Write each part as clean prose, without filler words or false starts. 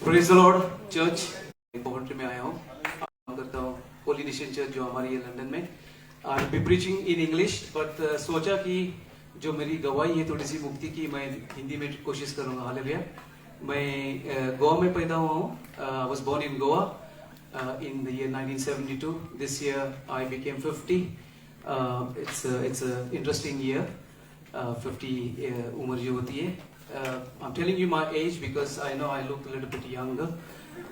Praise the Lord church portray में आया हूँ, काम करता हूँ पोलिनेशियन चर्च जो हमारी है लंदन में। I be preaching in English but सोचा कि जो मेरी गवाही है थोड़ी सी मुक्ति की, मैं हिंदी में कोशिश करूँगा। हालेलुया। मैं गोवा में पैदा हुआ हूँ। I was born in Goa in the year 1972. This year I became 50. It's a interesting year. 50 umar jo hoti hai. I'm telling you my age because I know I look a little bit younger,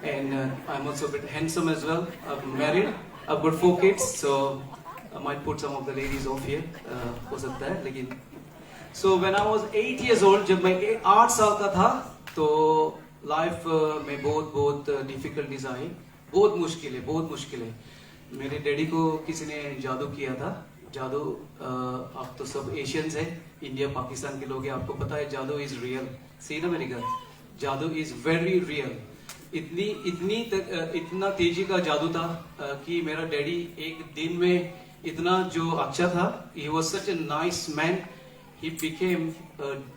and I'm also a bit handsome as well. I'm married. I've got 4 kids, so I might put some of the ladies off here. हो सकता है, लेकिन so when I was 8 years old, जब मैं 8 साल का था, तो लाइफ में बहुत डिफिकल्टीज आई, बहुत मुश्किल है। मेरे डैडी को किसी ने जादू किया था। जादू, आप तो सब एशियंस हैं, इंडिया पाकिस्तान के लोग हैं, आपको पता है जादू इज रियल। सी ना मेरी गर्ल, जादू इज वेरी रियल। इतना तेजी का जादू था कि मेरा डैडी एक दिन में इतना जो अच्छा था, he was such a nice man, he became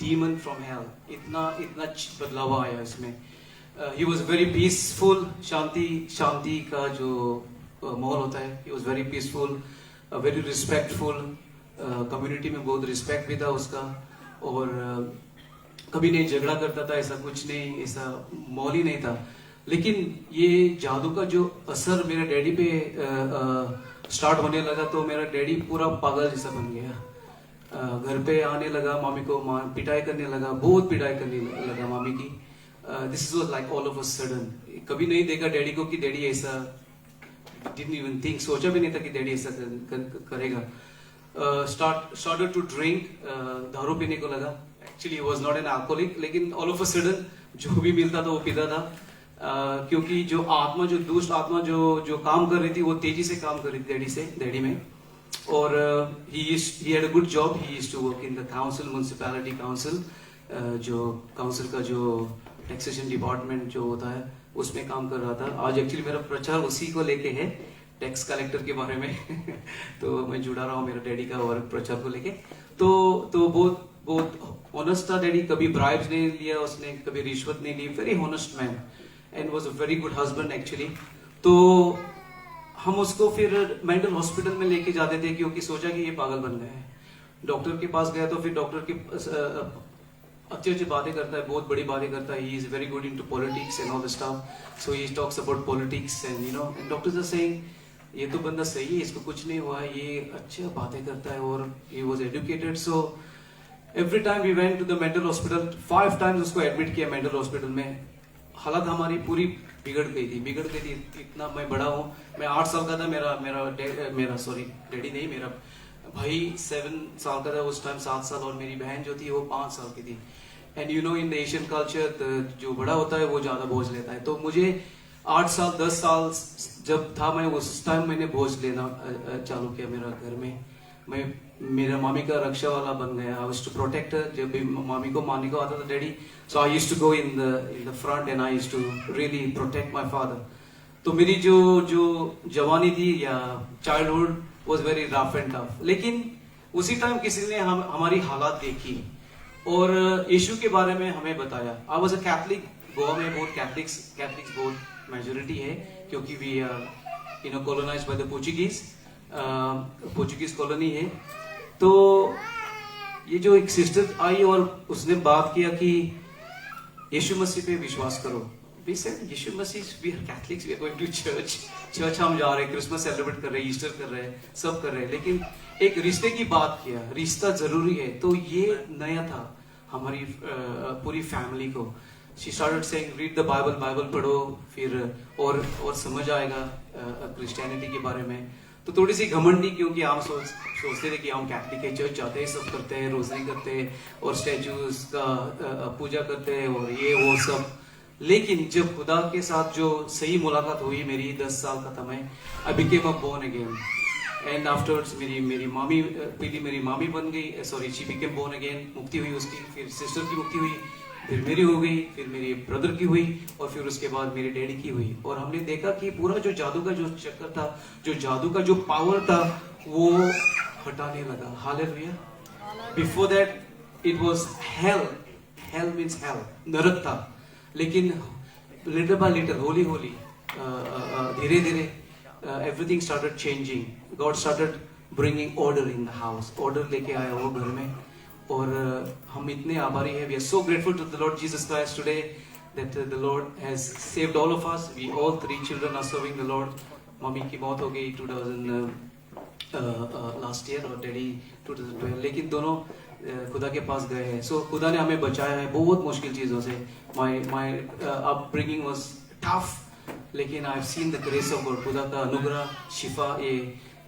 demon from hello. इतना बदलाव आया इसमें। He was very peaceful, शांति का जो माहौल होता है, he was very peaceful, very respectful, community में बहुत रिस्पेक्ट भी था उसका, और कभी नहीं झगड़ा करता था, ऐसा कुछ नहीं, ऐसा माहौल ही नहीं था। लेकिन ये जादू का जो असर मेरे डैडी पे स्टार्ट होने लगा, तो मेरा डैडी पूरा पागल जैसा बन गया। घर पे आने लगा, मामी को पिटाई करने लगा, बहुत पिटाई करने लगा मामी की। This was like all of a sudden. कभी नहीं देखा डैडी को कि डैडी ऐसा, डिडंट इवन थिंक, सोचा भी नहीं था कि डैडी ऐसा करेगा। स्टार्टेड टू ड्रिंक, दारू पीने को लगा। Actually he was not an alcoholic, लेकिन ऑल ऑफ अ सडन जो भी मिलता था वो पीता था। क्योंकि जो आत्मा, जो दुष्ट आत्मा जो काम कर रही थी, वो तेजी से काम कर रही थी डैडी में। और he had a good job. He used to work in the council, municipality council, जो काउंसिल का जो टैक्सेशन डिपार्टमेंट जो होता है, उसमें काम कर रहा था। आज एक्चुअली मेरा प्रचार उसी को लेके है, टैक्स कलेक्टर के बारे में तो मैं जुड़ा रहा हूँ मेरा डैडी का और प्रचार को लेके। तो बहुत ऑनेस्ट था डैडी, कभी ब्राइब्स नहीं लिया उसने, कभी रिश्वत नहीं ली। Very honest man and was a very good husband actually. तो हम उसको फिर मेंटल हॉस्पिटल में लेके जाते थे, क्योंकि सोचा कि ये पागल बन गए हैं। डॉक्टर के पास गया तो फिर डॉक्टर के अच्छी बातें करता है, बहुत बड़ी बातें करता है। He is very good into politics and all the stuff, so he talks about politics and you know, and doctors are saying ये तो बंदा सही है, इसको कुछ नहीं हुआ है, ये अच्छी बातें करता है, और he was educated. So every time we went to the mental hospital, 5 times उसको एडमिट किया मेंटल हॉस्पिटल में। हालत हमारी पूरी बिगड़ गई थी। इतना मैं बड़ा हूँ, मैं 8 साल का था, मेरा सॉरी डैडी नहीं, मेरा भाई 7 साल का था उस टाइम, 7 साल, और मेरी बहन जो थी वो 5 साल की थी। And you no in the Asian culture जो बड़ा होता है वो ज्यादा बोझ लेता है। तो मुझे 8 साल 10 साल जब था, मैं उस टाइम मैंने बोझ लेना चालू किया मेरा घर में। मैं मेरा मामी का रक्षा वाला बन गया। I used to protect her. जब भी मामी को मारने को आता था daddy, so I used to go in the front and I used to really protect my father. तो मेरी जो जवानी थी या childhood was very rough and tough, लेकिन उसी टाइम किसी ने हमारी हालात देखी और यीशु के बारे में हमें बताया। I was a Catholic. Goa में बहुत कैथलिक्स बहुत मेजोरिटी है, क्योंकि we are colonised by the Portuguese colony है। तो ये जो एक सिस्टर आई और उसने बात किया कि यीशु मसीह पे विश्वास करो। We said, Yeshu Masih, we are Catholics, we are going to church हम जा रहे हैं, क्रिसमस सेलिब्रेट कर रहे हैं, ईस्टर कर रहे हैं, सब कर रहे हैं, लेकिन एक रिश्ते की बात किया, रिश्ता जरूरी है। तो ये नया था हमारी पूरी फैमिली को। She started saying, read the Bible, Bible पढ़ो, फिर और समझ आएगा क्रिश्चियनिटी के बारे में। तो थोड़ी सी घमंडी, क्योंकि हम सोचते थे कि हम कैथलिक है, चर्च जाते हैं, सब करते हैं, रोजरी करते हैं और स्टैचूज का पूजा करते हैं और ये वो सब। लेकिन जब खुदा के साथ जो सही मुलाकात हुई मेरी, 10 साल का था मैं, I became a born again. And afterwards मेरी मामी, पहली मेरी मामी बन गई, sorry she became born again, मुक्ति हुई उसकी, फिर सिस्टर की मुक्ति हुई, फिर मेरी हो गई, फिर मेरे ब्रदर की हुई, और फिर उसके बाद मेरे डैडी की हुई। और हमने देखा कि पूरा जो जादू का जो चक्कर था, जो जादू का जो पावर था, वो हटाने लगा। Hallelujah. Before that it was hello means hello, नरक था। लेकिन little by little, holy, धीरे धीरे, everything started changing. God started bringing order in the house. Order लेके आया वो घर में, और हम इतने आभारी हैं. We are so grateful to the Lord Jesus Christ today that the Lord has saved all of us. We all 3 children are serving the Lord. Mummy की मौत हो गई 2000 लास्ट ईयर और डैडी 2012, लेकिन दोनों खुदा के पास गए हैं. सो खुदा ने हमें बचाया है बहुत मुश्किल चीज़ों से. माय अपब्रिंगिंग वाज टफ, लेकिन I have seen the grace of God. खुदा का अनुग्रह, शिफा,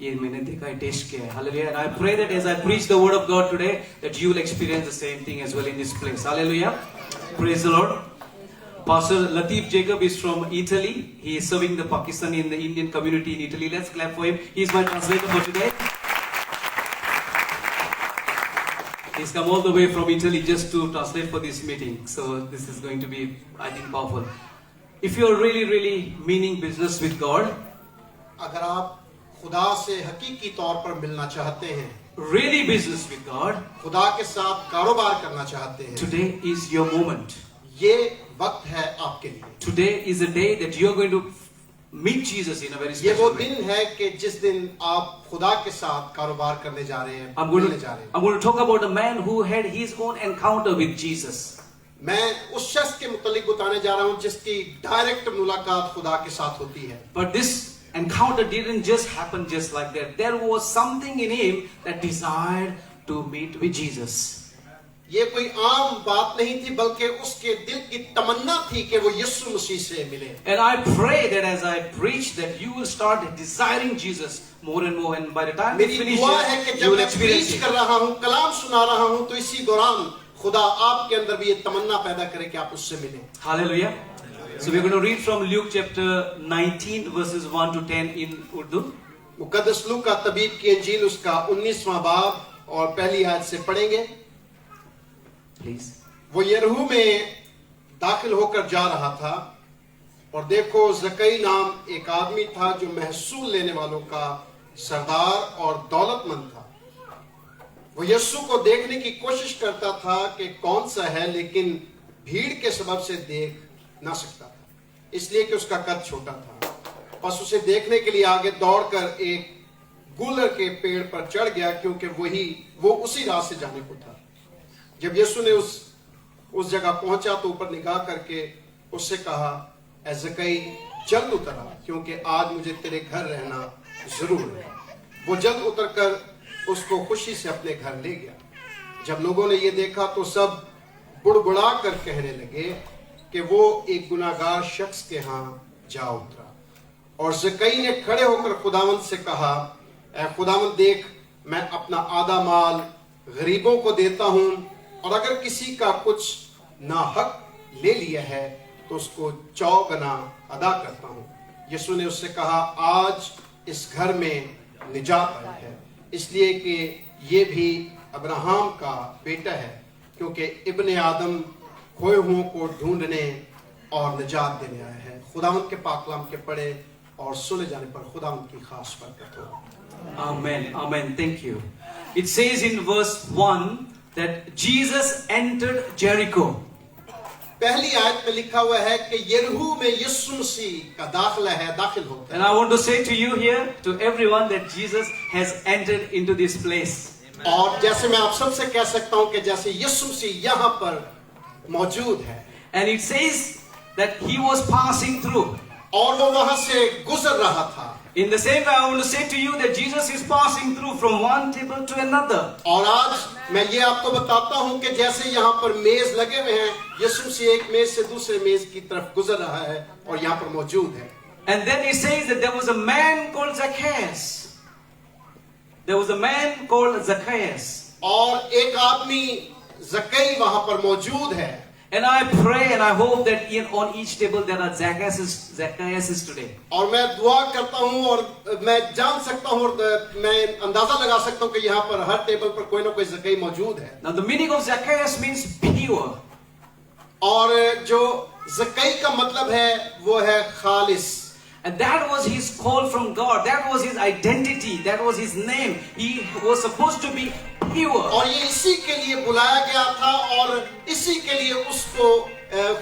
ये मैंने देखा है, टेस्ट किया है. Hallelujah. And I pray that as I preach the word of God today that you will experience the same thing as well in this place. Hallelujah. Praise the Lord. Pastor Latif Jacob is from Italy. He is serving the Pakistani and the Indian community in Italy. Let's clap for him. He is my translator for today. He's come all the way from Italy just to translate for this meeting. So this is going to be, I think, powerful. If you are really meaning business with God, अगर आप खुदा से हकीकी तौर पर मिलना चाहते हैं, really business with God, खुदा के साथ कारोबार करना चाहते हैं, today is your moment. ये वक्त है आपके लिए. Today is a day that you are going to meet Jesus in a very ये वो special way. दिन है कि जिस दिन आप खुदा के साथ कारोबार करने जा रहे हैं, I'm going मिलने जा रहे हैं. to talk about a man who had his own encounter with Jesus. मैं उस शख्स के मुतालिक बताने जा रहा हूँ जिसकी डायरेक्ट मुलाकात खुदा के साथ होती है. But this encounter didn't just happen just like that. There was something in him that desired to meet with Jesus. ये कोई आम बात नहीं थी, बल्कि उसके दिल की तमन्ना थी कि वो यीशु मसीह से मिले. And I pray that as I preach that you will start desiring Jesus more and more, and by the time we मेरी finish दुआ है कि it, you जब will मैं experience प्रीच it. कर रहा हूँ, कलाम सुना रहा हूँ, तो इसी दौरान खुदा आपके अंदर भी ये तमन्ना पैदा करे कि आप उससे मिलें. Hallelujah. So we're going to read from Luke chapter 19 verses 1 to 10 in Urdu. मुकद्दस लूका तबीब की इंजील उसका 19वां बाब और पहली आयत से पढ़ेंगे. Please. वो यरीहो में दाखिल होकर जा रहा था, और देखो जकई नाम एक आदमी था जो महसूल लेने वालों का सरदार और दौलतमंद था. वो यीशु को देखने की कोशिश करता था कि कौन सा है, लेकिन भीड़ के सबब से देख ना सकता था, इसलिए कि उसका कद छोटा था. बस उसे देखने के लिए आगे दौड़कर एक गूलर के पेड़ पर चढ़ गया, क्योंकि वो उसी राह से जाने को था. जब यीशु ने उस जगह पहुंचा तो ऊपर निगाह करके उससे कहा, ऐ जकई जल्द उतर आ, क्योंकि आज मुझे तेरे घर रहना जरूर है. वो जल्द उतरकर उसको खुशी से अपने घर ले गया. जब लोगों ने ये देखा तो सब बुड़बुड़ा कर कहने लगे कि वो एक गुनाहगार शख्स के यहाँ जा उतरा. और जकई ने खड़े होकर खुदावंद से कहा, ऐ खुदावंद देख, मैं अपना आधा माल गरीबों को देता हूँ, और अगर किसी का कुछ नाहक ले लिया है तो उसको 4 गुना अदा करता हूँ. यीशु ने उससे कहा, आज इस घर में निजात आई है, इसलिए कि ये भी अब्राहम का बेटा है, क्योंकि इब्ने आदम खोए हुओं को ढूंढने और निजात देने आया है. खुदावंद के पाक कलाम के पढ़े और सुने जाने पर खुदावंद की खास बरकत हो. Amen. Amen. Thank you. It says in verse 1 that Jesus entered Jericho. पहली आयत में लिखा हुआ है कि यरीहो में यीशु मसीह का दाखिला है, दाखिल होता है. And I want to say to you here, to everyone, that Jesus has entered into this place. और जैसे मैं आप सबसे कह सकता हूं कि जैसे यीशु मसीह यहाँ पर मौजूद है. And it says that he was passing through. और वो वहां से गुजर रहा था. In the same way, I want to say to you that Jesus is passing through from one table to another. और आज मैं ये आपको बताता हूं कि जैसे यहाँ पर मेज लगे हुए हैं, यीशु मसीह एक मेज से दूसरे मेज की तरफ गुजर रहा है और यहाँ पर मौजूद है. And then he says that there was a man called Zacchaeus. There was a man called Zacchaeus. और एक आदमी जकई वहां पर मौजूद है. And I pray and I hope that on each table there are Zacchaeuses today. और मैं दुआ करता हूं और मैं जान सकता हूं और मैं अंदाजा लगा सकता हूं कि यहाँ पर हर टेबल पर कोई ना कोई जकई मौजूद है. Now the meaning of Zacchaeus means pure. और जो जकई का मतलब है वो है खालिस. And that was his call from God. That was his identity. That was his name. He was supposed to be pure. और ये इसी के लिए बुलाया गया था और इसी के लिए उसको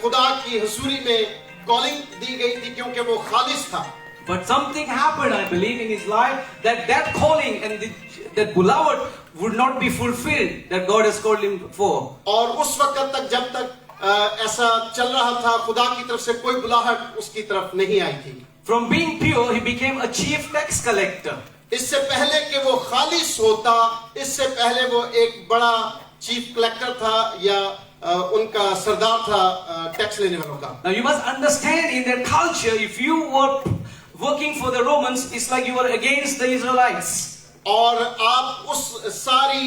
खुदा की हुजूरी में कॉलिंग दी गई थी क्योंकि वो खालिस था। But something happened, I believe, in his life that calling and that beloved would not be fulfilled that God has called him for. और उस वक्त तक जब तक ऐसा चल रहा था, खुदा की तरफ से कोई बुलाहट उसकी तरफ नहीं आई थी। From being pure, he became a chief tax collector. इससे पहले कि वो खालिस होता, इससे पहले वो एक बड़ा चीफ कलेक्टर था या उनका सरदार था टैक्स लेने वालों का। Now you must understand, in their culture, if you were working for the Romans, it's like you were against the Israelites. और आप उस सारी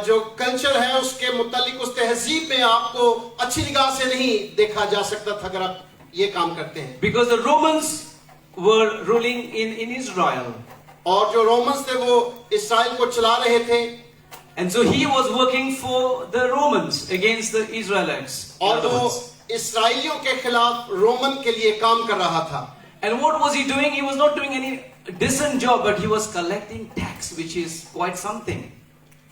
जो कल्चर है उसके मुतालिक उस तहजीब में आपको अच्छी निगाह से नहीं देखा जा सकता था अगर आप ये काम करते हैं। Because the Romans were ruling in Israel. और जो रोमन्स थे वो इस्राएल को चला रहे थे। And so he was working for the Romans against the Israelites. और वो इस्राएलियों के खिलाफ रोमन के लिए काम कर रहा था। And what was he doing? He was not doing any decent job, but he was collecting tax, which is quite something.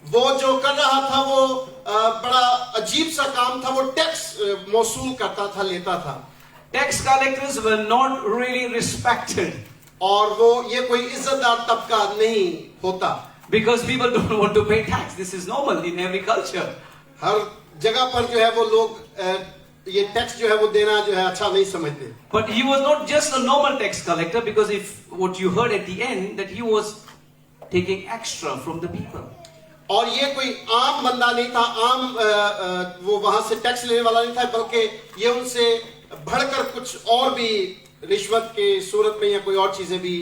वो जो कर रहा था वो बड़ा अजीब सा काम था, वो टैक्स मौसूल करता था, लेता था। Tax collectors were not really respected. और वो ये कोई इज्जतदार तबका नहीं होता। Because people don't want to pay tax. This is normal in every culture. हर जगह पर जो है वो लोग ये टैक्स जो है वो देना जो है अच्छा नहीं समझते। But he was not just a normal tax collector, because if what you heard at the end, that he was taking extra from the people. और ये कोई आम बंदा नहीं था, आम वो वहां से टैक्स लेने वाला नहीं था, बल्कि ये उनसे बढ़कर कुछ और भी रिश्वत के सूरत में या कोई और चीजें भी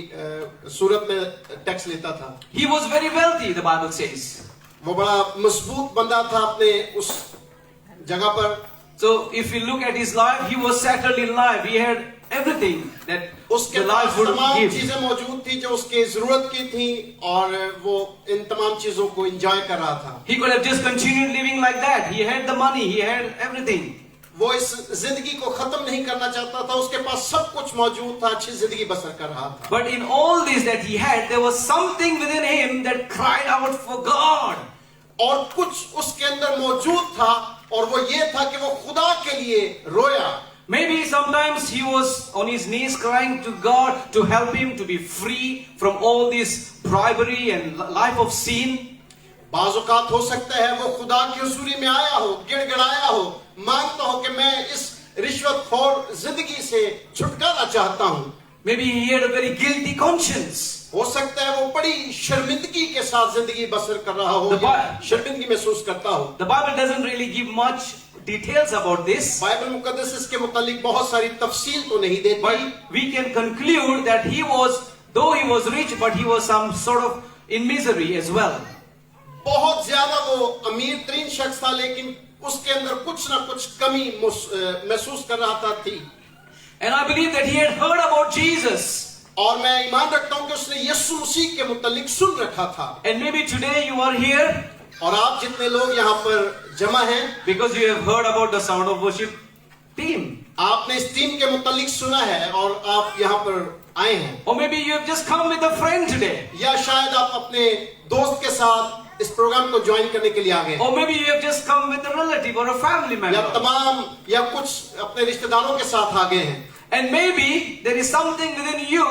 सूरत में टैक्स लेता था। He was very wealthy, the Bible says. वो बड़ा मजबूत बंदा था अपने उस जगह पर। So if you look at his life, he was settled in life. He had everything that उसके the पास life would तमाम give. चीजें मौजूद थी जो उसके जरूरत की थी और वो इन तमाम चीजों को एंजॉय कर रहा था। He could have just continued living like that. He had the money, he had everything. वो इस जिंदगी को खत्म नहीं करना चाहता था, उसके पास सब कुछ मौजूद था, अच्छी जिंदगी बसर कर रहा था। But in all this that he had, there was something within him that cried out for God. और कुछ उसके अंदर मौजूद था और वो ये था कि वो खुदा के लिए रोया। Maybe sometimes he was on his knees crying to God to help him to be free from all this bribery and life of sin. बाज़ औक़ात हो सकता है वो खुदा की हुज़ूरी में आया हो, गिड़गिड़ाया हो, मांगता हो कि मैं इस रिश्वतखोर जिंदगी से छुटकारा चाहता हूँ। Maybe he had a very guilty conscience. हो सकता है वो बड़ी शर्मिंदगी के साथ जिंदगी बसर कर रहा हो, या शर्मिंदगी महसूस करता हो। The Bible doesn't really give much details about this. Bible मुकद्दस इसके मुतालिक बहुत सारी तफसील तो नहीं देती। But we can conclude that he was, though he was rich, but he was some sort of in misery as well. बहुत ज्यादा वो अमीर तरीन शख्स था, लेकिन उसके अंदर कुछ ना कुछ कमी महसूस कर रहा था थी। And I believe that he had heard about Jesus. और मैं ईमान रखता हूँ कि उसने यीशु मसीह के मुतालिक सुन रखा था। And maybe today you are here और आप जितने लोग यहाँ पर जमा हैं, because you have heard about the Sound of Worship team. आपने इस टीम के मुतालिक सुना है और आप यहाँ पर आए हैं। Or maybe you have just come with a friend today. या शायद आप अपने दोस्त के साथ इस प्रोग्राम को ज्वाइन करने के लिए आ गए। Or maybe you have just come with a relative or a family या member. तमाम या कुछ अपने रिश्तेदारों के साथ आ गए हैं। And maybe there is something within you,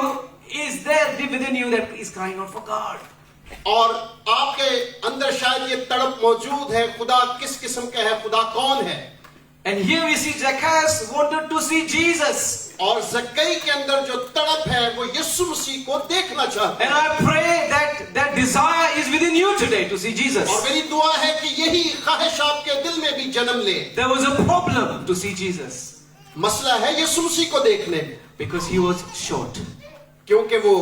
is there deep within you that is crying out for God. और आपके अंदर शायद ये तड़प मौजूद है, खुदा किस किस्म का है, खुदा कौन है। And here we see Zacchaeus wanted to see Jesus. और ज़क्कई के अंदर जो तड़प है वो यीशु मसीह को देखना चाहता And है। I pray that that desire is within you today to see Jesus. और मेरी दुआ है कि यही ख्वाहिश आपके दिल में भी जन्म ले। There was a problem to see Jesus मसला है यीशु मसीह को देखने में, because he was short. क्योंकि वो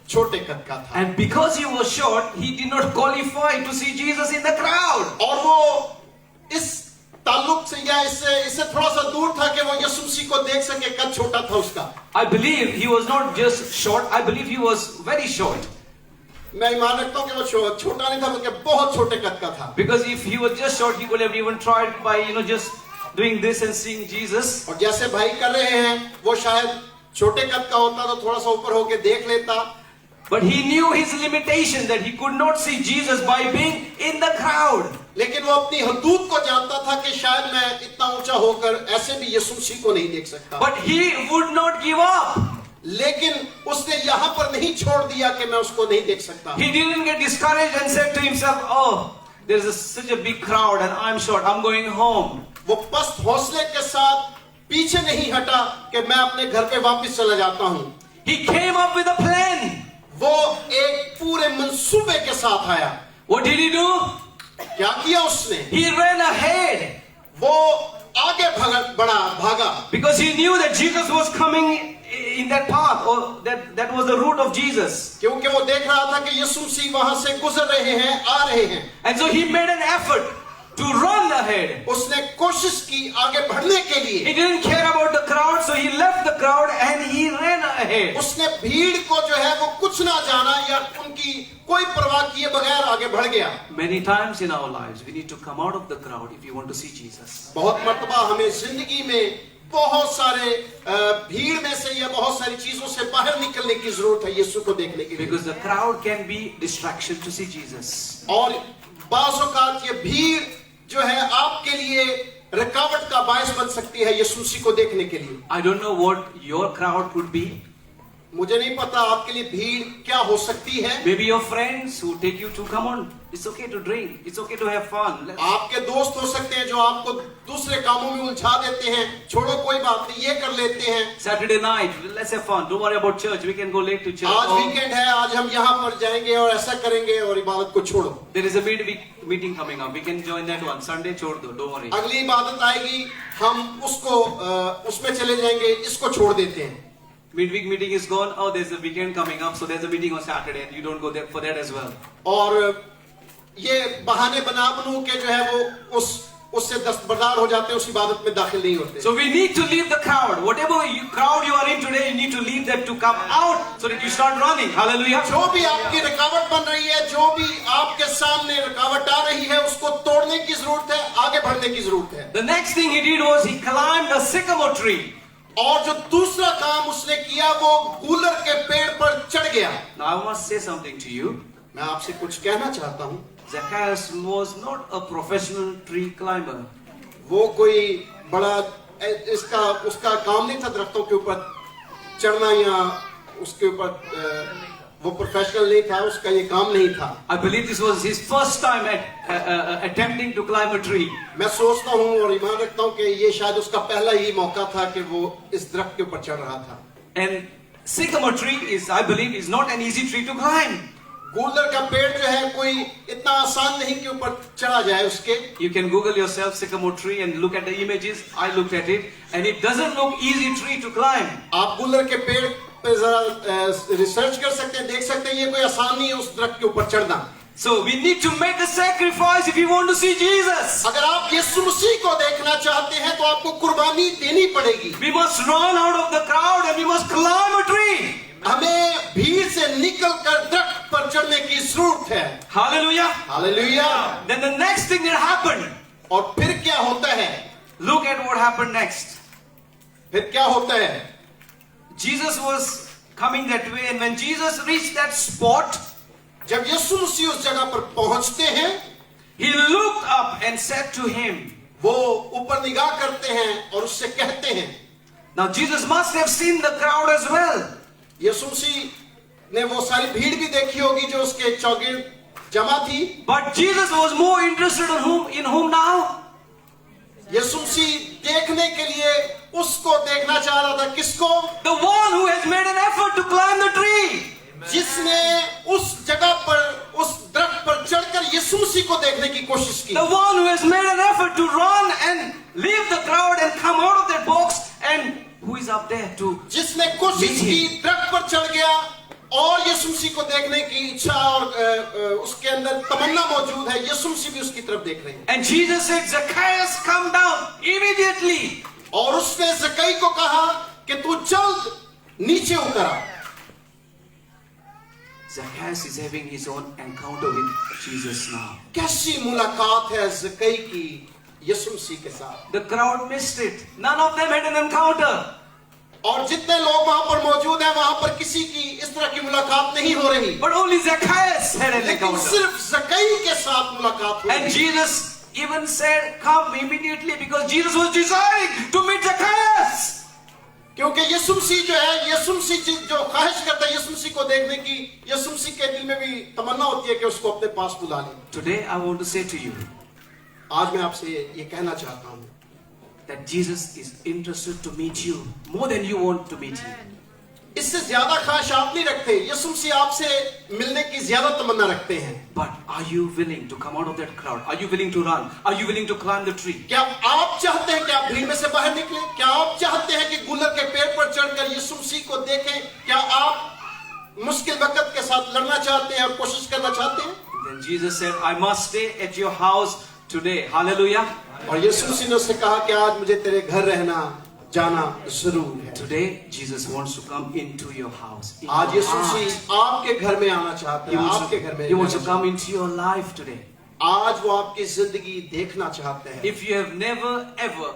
छोटे कद का था। And because he was short, he did not qualify to see Jesus in the crowd. और वो इस ताल्लुक से या इससे थोड़ा सा दूर था कि वो यीशु मसीह को देख सके, कद छोटा था उसका। I believe he was not just short, I believe he was very short. मैं ईमान रखता हूँ कि वो छोटा नहीं था, बल्कि बहुत छोटे कद का था। Because if he was just short, he would have even tried by, just doing this and seeing Jesus. और जैसे भाई कर रहे हैं, वो शायद छोटे कद का होता तो थोड़ा सा ऊपर होके देख लेता। But he knew his limitation, that he could not see Jesus by being in the crowd. लेकिन वो अपनी हदूद को जानता था कि शायद मैं इतना ऊंचा होकर ऐसे भी यीशु मसीह को नहीं देख सकता। But he would not give up. लेकिन उसने यहाँ पर नहीं छोड़ दिया कि मैं उसको नहीं देख सकता। He didn't get discouraged and said to himself, "Oh, there's such a big crowd and I'm short. I'm going home." वो पस्त हौसले के साथ पीछे नहीं हटा कि मैं अपने घर पे वापस चला जाता हूँ। He came up with a plan. वो एक पूरे मंसूबे के साथ आया। What did he do? क्या किया उसने? He ran ahead. वो आगे भागा Because he knew that Jesus was coming in that path, or that was the route of Jesus. क्योंकि वो देख रहा था कि यीशु मसीह वहां से गुजर रहे हैं, आ रहे हैं। And so he made an effort to run ahead. उसने कोशिश की आगे बढ़ने के लिए। He didn't care about the crowd, so he left the crowd and he ran ahead. उसने भीड़ को जो है वो कुछ ना जाना या उनकी कोई परवाह किए बगैर आगे बढ़ गया। Many times in our lives we need to come out of the crowd if you want to see Jesus. बहुत मर्तबा हमें जिंदगी में बहुत सारे भीड़ में से या बहुत सारी चीजों से बाहर निकलने की जरूरत है यीशु को देखने के लिए। Because the crowd can be distraction to see Jesus. और बाज़ औक़ात ये भीड़ जो है आपके लिए रुकावट का बायस बन सकती है यीशु मसीह को देखने के लिए। I don't know what your crowd could be. मुझे नहीं पता आपके लिए भीड़ क्या हो सकती है। Maybe your friends who take you to, come on, it's okay to drink, it's okay to have fun. आपके दोस्त हो सकते हैं जो आपको दूसरे कामों में उलझा देते हैं, छोड़ो कोई बात नहीं, ये कर लेते हैं। Saturday night, let's have fun. Don't worry about church. We can go late to church. आज वीकेंड है, आज हम यहाँ पर जाएंगे और ऐसा करेंगे और इबादत को छोड़ो। There is a midweek meeting coming up. We can join that one. Sunday छोड़ दो. Don't worry. अगली इबादत आएगी, हम उसको उसमें चले जाएंगे, इसको छोड़ देते हैं। Midweek meeting is gone. Oh, there's a weekend coming up, so there's a meeting on Saturday, and you don't go there for that as well. और ये बहाने बना बनू के जो है वो उससे दस्तबरदार हो जाते हैं, उस इबादत में दाखिल नहीं होते। So we need to leave the crowd. Whatever crowd you are in today, you need to leave that to come out so that you start running. Hallelujah. जो भी आपकी रुकावट बन रही है, जो भी आपके सामने रुकावट आ रही है, उसको तोड़ने की जरूरत है, आगे बढ़ने की जरूरत है। The next thing he did was he climbed a sycamore tree. और जो दूसरा काम उसने किया वो गूलर के पेड़ पर चढ़ गया। Now I must say something to you. मैं आपसे कुछ कहना चाहता हूँ। Zacchaeus was not a professional tree climber. वो कोई बड़ा उसका काम नहीं था दरख्तों के ऊपर चढ़ना या उसके ऊपर वो प्रोफेशनल नहीं था, उसका ये काम नहीं था। I believe this was his first time at attempting to climb a tree. मैं सोचता हूँ और ईमान रखता हूँ कि ये शायद उसका पहला ही मौका था कि वो इस दरख्त के ऊपर चढ़ रहा था। And sycamore tree is, I believe, is not an easy tree to climb. गूलर का पेड़ जो है कोई इतना आसान नहीं कि ऊपर चढ़ा जाए उसके। You can Google yourself sycamore tree and look at the images. I looked at it and it doesn't look easy tree to climb. आप गूलर के पेड़ पे जरा रिसर्च कर सकते हैं, देख सकते हैं, ये कोई आसान नहीं है उस दरख्त के ऊपर चढ़ना। So we need to make a sacrifice if you want to see Jesus. अगर आप यीशु मसीह को देखना चाहते हैं तो आपको कुर्बानी देनी पड़ेगी। We must run out of the crowd and we must climb a tree. हमें भीड़ से निकलकर दरख्त पर चढ़ने की जरूरत है। Hallelujah. Hallelujah. Then the next thing that happened. और फिर क्या होता है? Look at what happened next. फिर क्या होता है? Jesus was coming that way, and when Jesus reached that spot, जब यीशु मसीह उस जगह पर पहुंचते हैं, he looked up and said to him, वो ऊपर निगाह करते हैं और उससे कहते हैं। now Jesus must have seen the crowd as well. यीशु मसीह ने वो सारी भीड़ भी देखी होगी जो उसके चौगिर्द जमा थी। But Jesus was more interested in whom now? यीशु मसीह देखने के लिए उसको देखना चाह रहा था। किसको? The one who has made an effort to climb the tree. जिसने उस जगह पर उस दरख्त पर चढ़कर यीशु मसीह को देखने की कोशिश की। The one who has made an effort to run and leave the crowd and come out of that box, and who is up there to जिसने कोशिश की, दरख्त पर चढ़ गया और यीशु मसीह को देखने की इच्छा और उसके अंदर तमन्ना मौजूद है। यीशु मसीह भी उसकी तरफ देख रहे हैं। And Jesus said, Zacchaeus, come down immediately. और उसने ज़क्कई को कहा कि तू जल्द नीचे उतर आ। Zacchaeus is having his own encounter with Jesus now. कैसी मुलाकात है ज़क्कई की यीशु मसीह के साथ। The crowd missed it. None of them had an encounter. और जितने लोग वहां पर मौजूद हैं वहां पर किसी की इस तरह की मुलाकात नहीं हो रही, But only Zacchaeus had an लेकिन encounter. सिर्फ ज़कई के साथ मुलाकात हुई। And Jesus even said, come immediately, because Jesus was desiring to meet Zacchaeus. क्योंकि यीशु मसीह जो है, यीशु मसीह जो ख्वाहिश करता है यीशु मसीह को देखने की, यीशु मसीह के दिल में भी तमन्ना होती है कि उसको अपने पास बुला ले। Today I want to say to you आज मैं आपसे ये कहना चाहता हूँ that Jesus is interested to meet you more than you want to meet him. इससे ज्यादा ख्वाहिश आप नहीं रखते, यीशु मसीह आपसे मिलने की ज्यादा तमन्ना रखते हैं। But are you willing to come out of that crowd? Are you willing to run? Are you willing to climb the tree? क्या आप चाहते हैं कि आप भीड़ में से बाहर निकले? क्या आप चाहते हैं कि गुलर के पेड़ पर चढ़कर यीशु मसीह को देखें? क्या आप मुश्किल वक्त के साथ लड़ना चाहते हैं और कोशिश करना चाहते हैं? Then Jesus said, I must stay at your house today. Hallelujah. और यीशु मसीह ने उससे कहा कि आज मुझे तेरे घर रहना जाना जरूर है। Today Jesus wants to come into your house. in आज your यीशु heart. मसीह आपके घर में आना चाहते He हैं, wants आपके to, घर में he wants to रहना come into your life today. आज वो आपकी जिंदगी देखना चाहते हैं। If you have never ever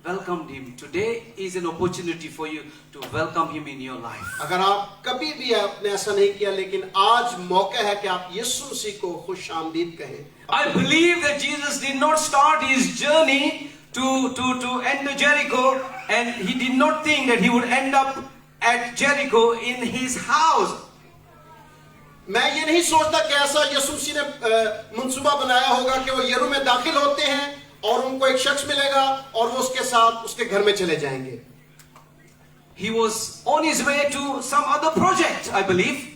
welcomed him, today is an opportunity for you to welcome him in your life. अगर आप कभी भी आपने ऐसा नहीं किया, लेकिन आज मौका है कि आप यीशु मसीह को खुशामदीद कहें। I believe that Jesus did not start his journey to enter Jericho, and he did not think that he would end up at Jericho in his house. मैं ये नहीं सोचता कि ऐसा यीशु मसीह ने मंसूबा बनाया होगा कि वो यरू में दाखिल होते हैं और उनको एक शख्स मिलेगा और वो उसके साथ उसके घर में चले जाएंगे। He was on his way to some other project, I believe.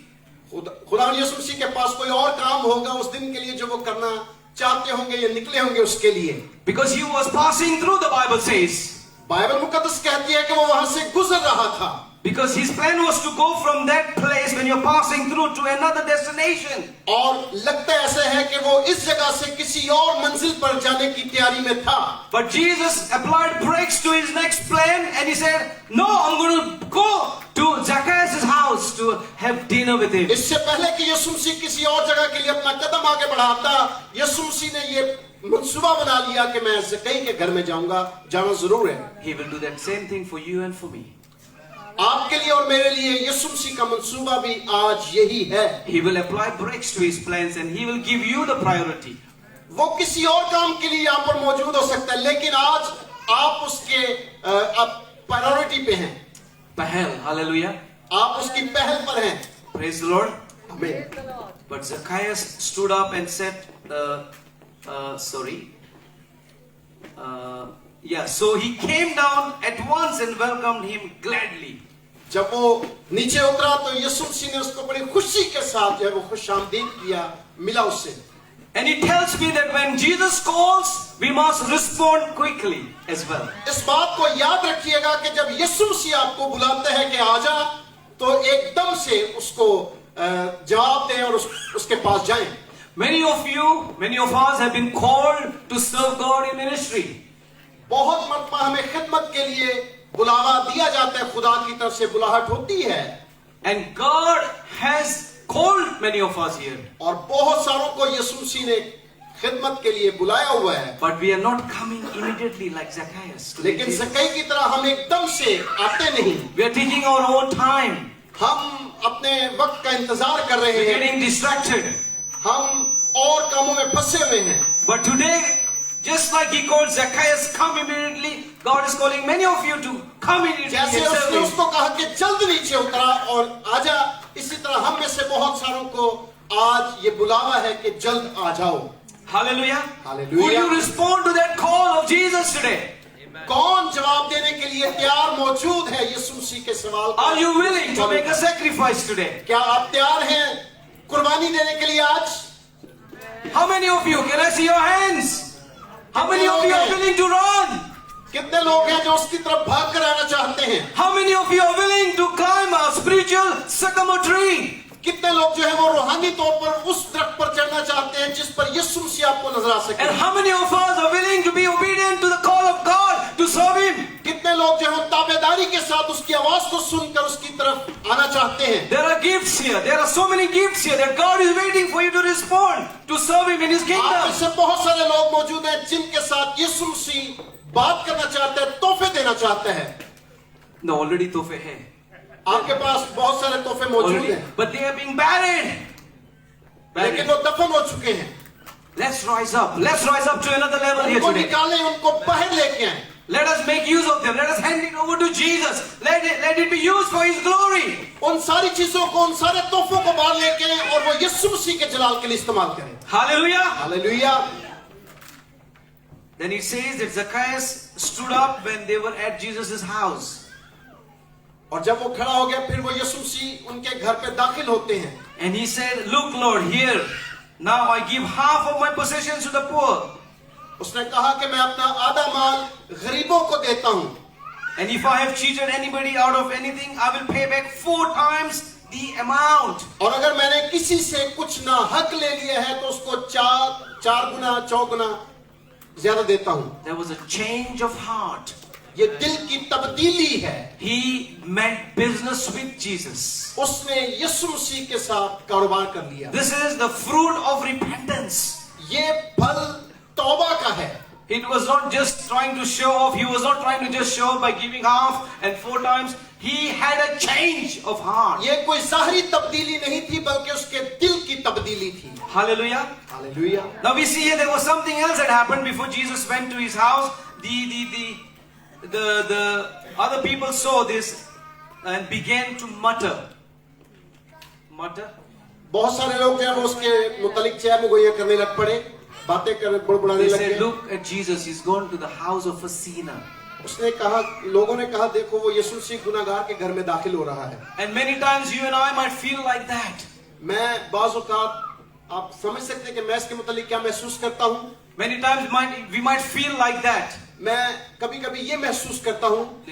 खुदा यीशु मसीह के पास कोई और काम होगा उस दिन के लिए जो वो करना चाहते होंगे या निकले होंगे उसके लिए। Because he was passing through, the Bible says. Bible मुकद्दस कहती है कि वो वहां से गुजर रहा था। Because his plan was to go from that place when you're passing through to another destination. और लगता ऐसे है कि वो इस जगह से किसी और मंजिल पर जाने की तैयारी में था। But Jesus applied brakes to his next plan and he said, no, I'm going to go to Zacchaeus' house to have dinner with him. इससे पहले कि यीशु मसीह किसी और जगह के लिए अपना कदम आगे बढ़ाता, यीशु मसीह ने ये मंसूबा बना लिया कि मैं ज़कई के घर में जाऊंगा, जाना जरूर है। He will do that same thing for you and for me. आपके लिए और मेरे लिए यीशु मसीह का मंसूबा भी आज यही है। He will apply brakes to his plans and he will give you the priority. वो किसी और काम के लिए यहाँ पर मौजूद हो सकता है, लेकिन आज आप उसके प्रायोरिटी पे हैं। Pahel, hallelujah. आप उसकी पहल पर हैं। Praise the Lord. आमीन। But Zacchaeus stood up and said, so he came down at once and welcomed him gladly. जब वो नीचे उतरा तो यीशु मसीह ने उसको बड़ी खुशी के साथ जो है वो खुशामदीद किया, मिला उससे। And he tells me that when Jesus calls, we must respond quickly as well. इस बात को याद रखिएगा कि जब यीशु मसीह आपको बुलाता है कि आजा, तो एकदम से उसको जवाब दें और उसके पास जाएं। Many of us have been called to serve God in ministry. बहुत मरतबा हमें खिदमत के लिए बुलावा दिया जाता है, खुदा की तरफ से बुलाहट होती है। And God has called many of us here. और बहुत सारों को यीशु मसीह ने खिदमत के लिए बुलाया हुआ है। But we are not coming immediately like Zacchaeus. लेकिन ज़कई की तरह हम एकदम से आते नहीं। We are taking our own time. हम अपने वक्त का इंतजार कर रहे We are हैं। getting distracted. हम और कामों में फंसे हुए हैं। But today, just like he called Zacchaeus, come immediately, God is calling many of you to come immediately and जैसे serve उसने him. उसको कहा कि जल्द नीचे उतरा और आजा, इसी तरह हम में से बहुत सारों को आज ये बुलावा है कि जल्द आ जाओ। Hallelujah. Hallelujah. Would you respond to that call of Jesus today? कौन जवाब देने के लिए तैयार मौजूद है यीशु मसीह के सवाल का? Are you willing to make a sacrifice today? क्या आप तैयार हैं कुर्बानी देने के लिए आज? How many of you? Can I see your hands? How many of you are willing to run? कितने लोग हैं जो उसकी तरफ भाग कर आना चाहते हैं? How many of you are willing to climb a spiritual sycamore tree? कितने लोग जो है वो रूहानी तौर पर उस दरख्त पर चढ़ना चाहते हैं जिस पर यीशु मसीह आपको नजर आ सके? And how many of us are willing to be obedient to the call of God to serve Him? कितने लोग जो है ताबेदारी के साथ उसकी आवाज को सुनकर उसकी तरफ आना चाहते हैं? There are gifts here. There are so many gifts here that God is waiting for you to respond to serve Him in His आप kingdom. में से बहुत सारे लोग मौजूद हैं जिनके साथ यीशु मसीह बात करना चाहते हैं, तोहफे देना चाहते हैं। No, already तोहफे है. आपके पास बहुत सारे तोहफे मौजूद Already. हैं, But they are being buried. लेकिन वो दफन हो चुके हैं. Let's rise up. Let's rise up to another level here उनको today. निकालें, उनको बाहर लेके आए. Let us make use of them. Let us hand it over to Jesus. Let it be used for His glory. उन सारी चीजों को, उन सारे तोहफों को बाहर लेके आए और वो यीशु मसीह के जलाल के लिए इस्तेमाल करें. Hallelujah. Hallelujah. Then it says that Zacchaeus stood up when they were at Jesus' house. और जब वो खड़ा हो गया, फिर वो यीशु मसीह उनके घर पे दाखिल होते हैं. And he said, "Look, Lord, here. Now I give half of my possessions to the poor. उसने कहा कि मैं अपना आधा माल गरीबों को देता हूं. And if I have cheated anybody out of anything, I will pay back 4 times the amount." और अगर मैंने किसी से कुछ ना हक ले लिया है तो उसको चार गुना 4 गुना ज्यादा देता हूं. There was a change of heart. ये दिल की तब्दीली है. He meant business with Jesus. उसने यीशु मसीह के साथ कारोबार कर लिया. This is the fruit of repentance. ये फल तौबा का है. It was not just trying to show off. He was not trying to just show off by giving half and 4 times. He had a change of heart. ये कोई ज़ाहिरी तब्दीली नहीं थी, बल्कि उसके दिल की तब्दीली थी. Hallelujah. Hallelujah. Now we see here there was something else that happened before Jesus went to his house. The other people saw this and began to mutter. Mutter. बहुत सारे लोग जो है वो उसके मुतालिक चह मुगैया करने लग पड़े, बातें करने बड़बड़ाने They लग said, गए. "Look at Jesus. He's gone to the house of a sinner." उसने कहा, लोगों ने कहा, देखो वो यीशु मसीह गुनाहगार के घर में दाखिल हो रहा है. And many times you and I might feel like that. मैं बाज़ औक़ात आप समझ सकते हैं कि मैं इसके मुतालिक क्या महसूस करता हूँ. Many times we might feel like that. मैं कभी-कभी ये महसूस करता हूँ.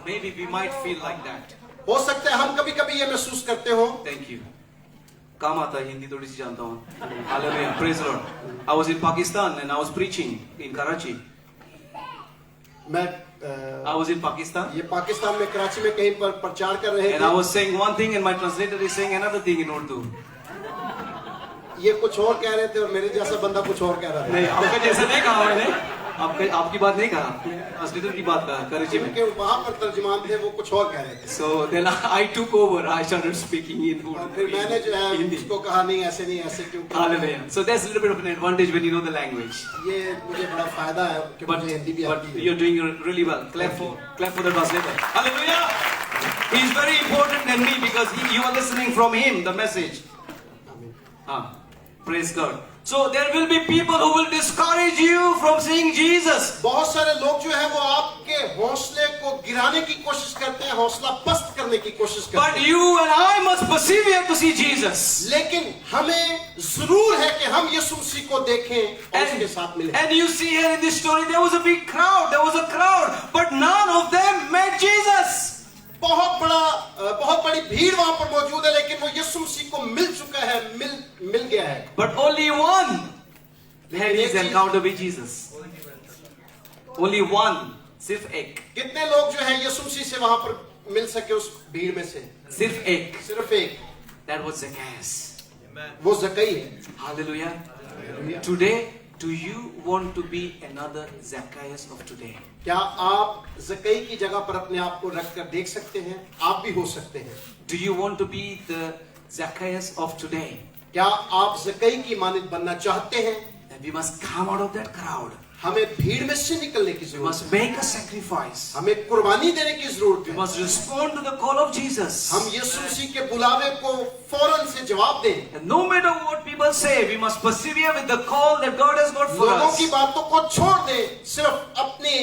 Maybe we might feel like that. हो सकता है हम कभी-कभी ये महसूस करते हो. Thank you. काम आता है, हिंदी थोड़ी सी जानता हूँ. Hallelujah. Praise the Lord. I was in Pakistan and I was preaching in Karachi. मैं I was in Pakistan ये पाकिस्तान में कराची में कहीं पर प्रचार कर रहे and I थे. was saying one thing and my translator is saying another thing in Urdu. ये कुछ और कह रहे थे और मेरे जैसा बंदा कुछ और कह रहा था. नहीं, आपका जैसा नहीं कहा मैंने. आपकी बात नहीं कहा. ट्रांसलेटर की बात कहा कराची में. क्योंकि वहां पर तर्जुमान थे, वो कुछ और कह रहे थे. So then I took over. I started speaking in और फिर मैंने जो है Hindi. उसको कहा, नहीं ऐसे नहीं, ऐसे क्यों. Hallelujah. So there's a little bit of an advantage when you know the language. ये मुझे बड़ा फायदा है कि But, मुझे हिंदी भी but आती है. you're doing really well. Clap for the translator. Hallelujah. He's very important than me because you are listening from him the message. आमीन. Praise God. So there will be people who will discourage you from seeing Jesus. बहुत सारे लोग जो है वो आपके हौसले को गिराने की कोशिश करते हैं, हौसला पस्त करने की कोशिश करते But हैं. you and I must persevere to see Jesus. लेकिन हमें जरूर है कि हम यीशु मसीह को देखें और उसके साथ मिलें. And you see here in this story there was a big crowd. There was a crowd, but none of them met Jesus. बहुत बड़ी भीड़ वहां पर मौजूद है, लेकिन वो यीशु मसीह को मिल चुका है, मिल गया है. But only one had his encounter with Jesus. Only one. सिर्फ एक. कितने लोग जो है यीशु मसीह से वहां पर मिल सके उस भीड़ में से? सिर्फ एक. सिर्फ एक. That was Zacchaeus. वो ज़क्कई है. Hallelujah. Hallelujah. Today, do you want to be another Zacchaeus of today? क्या आप ज़क्कई की जगह पर अपने आप को रख कर देख सकते हैं? आप भी हो सकते हैं. Do you want to be the Zacchaeus of today? क्या आप ज़क्कई की मानित बनना चाहते हैं? Then we must come out of that crowd. हमें भीड़ में से निकलने की We जरूरत must make a sacrifice. है. हमें कुर्बानी देने की जरूरत We है. must respond to the call of Jesus. हम यीशु मसीह के बुलावे को फौरन से जवाब दें. And no matter what people say, we must persevere with the call that God has got for लोगों की us. बातों को छोड़ दें, सिर्फ अपनी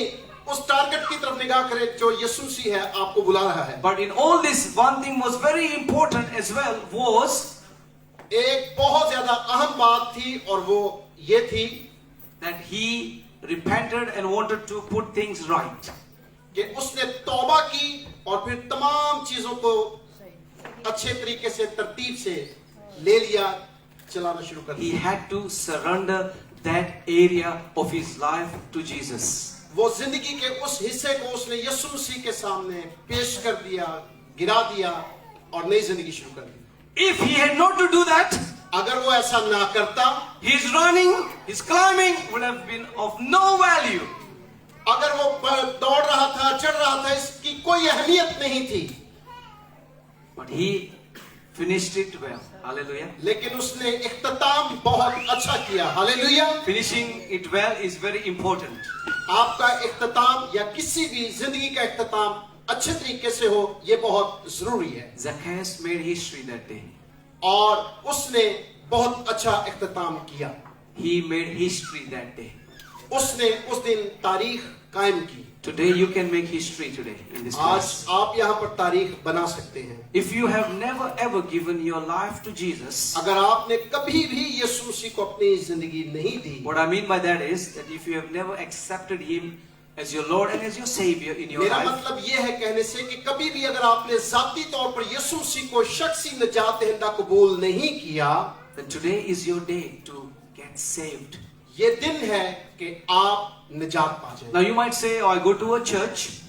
उस टारगेट की तरफ निगाह करें जो यीशु मसीह है, आपको बुला रहा है. But in all this, one thing was very important as well was एक बहुत ज्यादा अहम बात थी और वो ये थी that he repented and wanted to put things right. कि उसने तौबा की और फिर तमाम चीजों को अच्छे तरीके से तरतीब से ले लिया, चलाना शुरू कर He दिया. had to surrender that area of his life to Jesus. वो जिंदगी के उस हिस्से को उसने यीशु मसीह के सामने पेश कर दिया, गिरा दिया और नई जिंदगी शुरू कर दी. If he had not to do that, अगर वो ऐसा ना करता, his running, his climbing would have been of no value. अगर वो दौड़ रहा था, चढ़ रहा था, इसकी कोई अहमियत नहीं थी, but he finished it well. Hallelujah. लेकिन उसने इख्तिताम बहुत अच्छा किया. Hallelujah. Finishing it well is very important. आपका इख्तिताम या किसी भी जिंदगी का इख्तिताम अच्छे तरीके से हो, ये बहुत जरूरी है. Zacchaeus made history that day. और उसने बहुत अच्छा इख्तिताम किया. He made history that day. उसने उस दिन तारीख कायम की. Today you can make history today in this आज place. आप यहाँ पर तारीख बना सकते हैं. If you have never ever given your life to Jesus, अगर आपने कभी भी यीशु मसीह को अपनी जिंदगी नहीं दी, what I mean by that is that if you have never accepted Him as your Lord and as your Savior in your मेरा life, मतलब ये है कहने से कि कभी भी अगर आपने जाती तौर पर यीशु मसीह को शख्सी निजात दहिंदा कबूल नहीं किया, then today is your day to get saved. ये दिन है कि आप निजात पा जाएं. Now you might say, oh, I go to a church.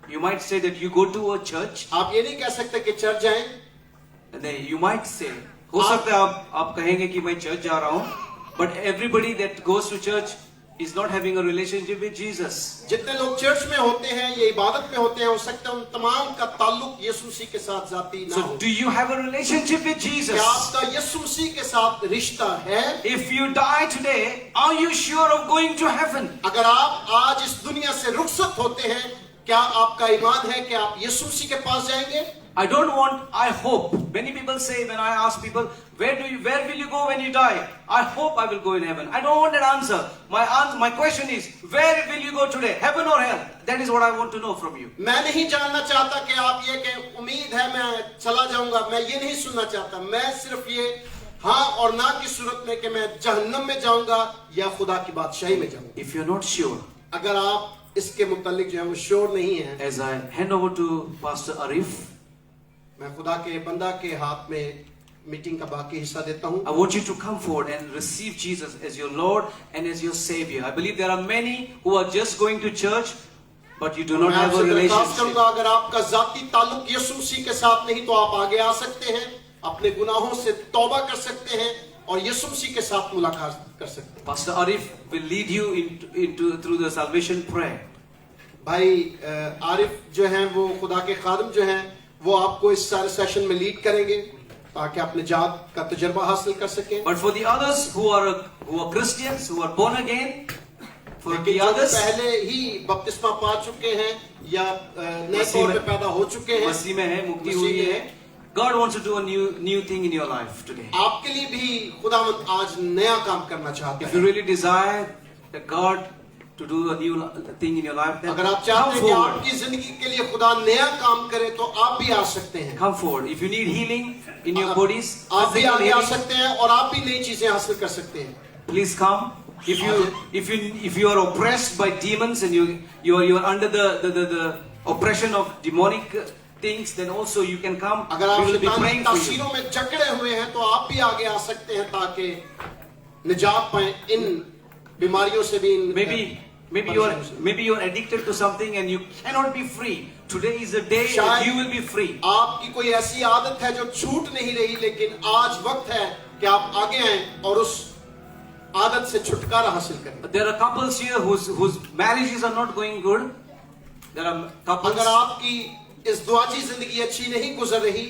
You might say that you go to a church. आप ये नहीं कह सकते कि चर्च जाएं. And then you might say, हो सकता है आप कहेंगे कि मैं चर्च जा रहा हूँ, but everybody that goes to church is not having a relationship with Jesus. जितने लोग चर्च में होते हैं, ये इबादत में होते हैं, हो सकता है उन तमाम का ताल्लुक यीशु मसीह के साथ जाती ना So हो. do you have a relationship with Jesus? क्या आपका यीशु मसीह के साथ रिश्ता है? If you die today, are you sure of going to heaven? अगर आप आज इस दुनिया से रुखसत होते हैं, क्या आपका ईमान है कि आप यीशु मसीह के पास जाएंगे? I don't want, I hope. Many people say when I ask people, where will you go when you die? I hope I will go in heaven. I don't want that answer. My question is, where will you go today? Heaven or hell? That is what I want to know from you. मैं नहीं जानना चाहता कि आप ये कि उम्मीद है मैं चला जाऊंगा. मैं ये नहीं सुनना चाहता. मैं सिर्फ ये हाँ और ना की सूरत में कि मैं जहन्नम में जाऊंगा या खुदा की बादशाही में जाऊंगा. If you're not sure, अगर आप इसके मुतालिक जो है वो श्योर नहीं है, as I hand over to Pastor Arif, मैं खुदा के बंदा के हाथ में मीटिंग का बाकी हिस्सा देता हूँ. I want you to come forward and receive Jesus as your Lord and as your Savior. I believe there are many who are just going to church, but you do not मैं have a आपसे दरख्वास्त relationship. करूंगा, अगर आपका जाती ताल्लुक यीशु मसीह के साथ नहीं तो आप आगे आ सकते हैं, अपने गुनाहों से तौबा कर सकते हैं और यीशु मसीह के साथ मुलाकात कर सकते हैं. Pastor Arif will lead you into through the salvation prayer. भाई आरिफ जो हैं वो खुदा के खादिम जो हैं वो आपको इस सारे सेशन में लीड करेंगे ताकि आप निजात का तजुर्बा हासिल कर सकें. But for the others who are Christians, who are born again, for लेकिन the जो others पहले ही बपतिस्मा पा चुके हैं या नए तौर पे पैदा हो चुके हैं, मसीह में है, मुक्ति मसीह हुई में है, God wants to do a new thing in your life today. आपके लिए भी खुदावंद आज नया काम करना चाहता If you है. really desire that God to do a new thing in your life, then अगर आप come चाहते हैं कि forward. आपकी जिंदगी के लिए खुदा नया काम करे तो आप भी आ सकते हैं. Come forward. If you need healing in your bodies, आप भी physical आगे आ healing, सकते हैं और आप भी नई चीजें हासिल कर सकते हैं. please come. If you are oppressed by demons and you are under the oppression of demonic things, then also you can come. अगर आप We will be शैतानी praying for you. तासीरों में जकड़े हुए हैं तो आप भी आगे आ सकते हैं ताकि निजात पाएं इन बीमारियों से भी. Maybe you are addicted to something and you cannot be free. Today is the day that you will be free. आपकी कोई ऐसी आदत है जो छूट नहीं रही, लेकिन आज वक्त है कि आप आगे आएं और उस आदत से छुटकारा हासिल करें. There are couples here whose marriages are not going good. There are couples. अगर आपकी इस दुआजी जिंदगी अच्छी नहीं गुजर रही,